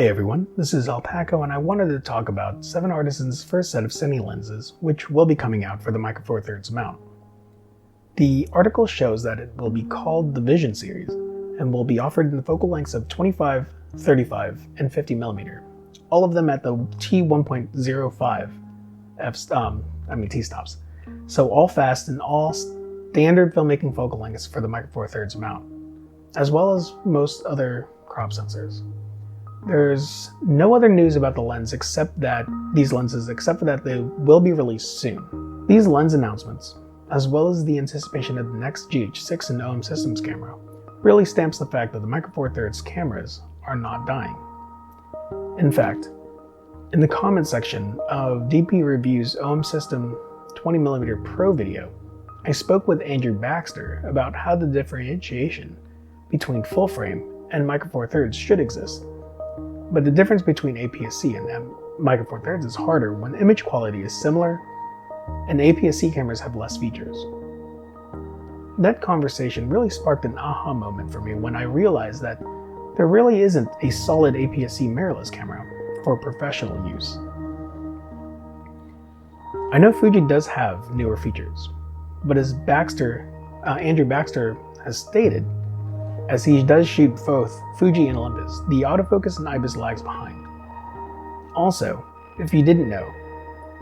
Hey everyone, this is Alpaco and I wanted to talk about 7Artisans' first set of Cine Lenses, which will be coming out for the Micro Four Thirds mount. The article shows that it will be called the Vision Series and will be offered in the focal lengths of 25, 35, and 50mm, all of them at the T1.05 t-stops. So all fast and all standard filmmaking focal lengths for the Micro Four Thirds mount, as well as most other crop sensors. There's no other news about the lens except for that they will be released soon. These lens announcements, as well as the anticipation of the next GH6 and OM Systems camera, really stamps the fact that the Micro Four Thirds cameras are not dying. In fact, in the comment section of DPReview's OM System 20mm Pro video, I spoke with Andrew Baxter about how the differentiation between full frame and Micro Four Thirds should exist. But the difference between APS-C and Micro Four Thirds is harder when image quality is similar and APS-C cameras have less features. That conversation really sparked an aha moment for me when I realized that there really isn't a solid APS-C mirrorless camera for professional use. I know Fuji does have newer features, but as Andrew Baxter has stated, as he does shoot both Fuji and Olympus, the autofocus and IBIS lags behind. Also, if you didn't know,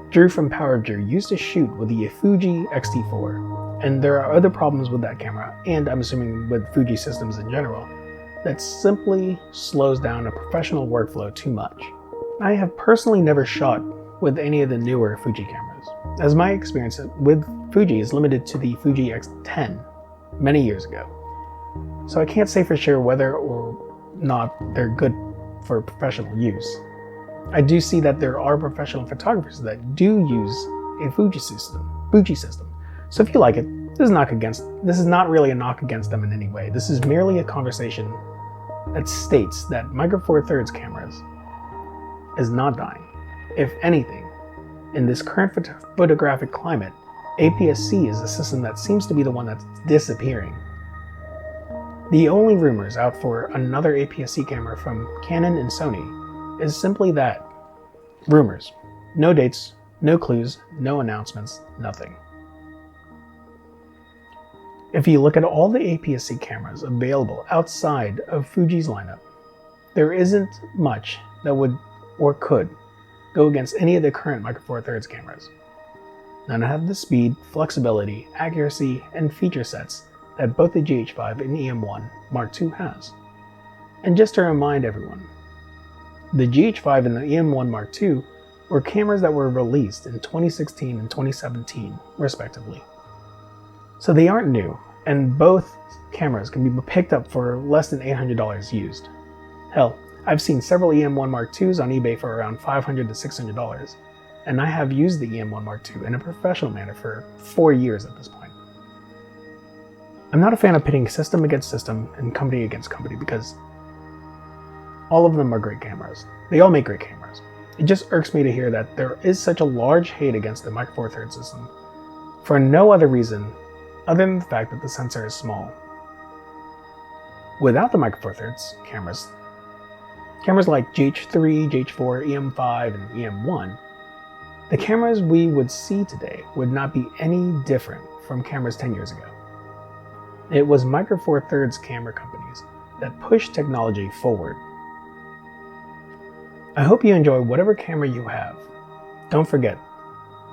Drew from Power of Drew used to shoot with the Fuji X-T4, and there are other problems with that camera, and I'm assuming with Fuji systems in general, that simply slows down a professional workflow too much. I have personally never shot with any of the newer Fuji cameras, as my experience with Fuji is limited to the Fuji X10 many years ago. So I can't say for sure whether or not they're good for professional use. I do see that there are professional photographers that do use a Fuji system. So if you like it, this is not really a knock against them in any way. This is merely a conversation that states that Micro Four Thirds cameras is not dying. If anything, in this current photographic climate, APS-C is the system that seems to be the one that's disappearing. The only rumors out for another APS-C camera from Canon and Sony is simply that. Rumors. No dates, no clues, no announcements, nothing. If you look at all the APS-C cameras available outside of Fuji's lineup, there isn't much that would or could go against any of the current Micro Four Thirds cameras. None have the speed, flexibility, accuracy, and feature sets that both the GH5 and EM1 Mark II has. And just to remind everyone, the GH5 and the EM1 Mark II were cameras that were released in 2016 and 2017, respectively. So they aren't new, and both cameras can be picked up for less than $800 used. Hell, I've seen several EM1 Mark IIs on eBay for around $500 to $600, and I have used the EM1 Mark II in a professional manner for 4 years at this point. I'm not a fan of pitting system against system and company against company because all of them are great cameras. They all make great cameras. It just irks me to hear that there is such a large hate against the Micro Four Thirds system for no other reason other than the fact that the sensor is small. Without the Micro Four Thirds cameras like GH3, GH4, EM5, and EM1, the cameras we would see today would not be any different from cameras 10 years ago. It was Micro Four Thirds camera companies that pushed technology forward. I hope you enjoy whatever camera you have. Don't forget,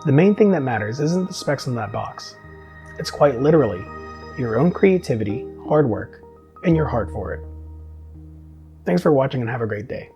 the main thing that matters isn't the specs on that box. It's quite literally your own creativity, hard work, and your heart for it. Thanks for watching and have a great day.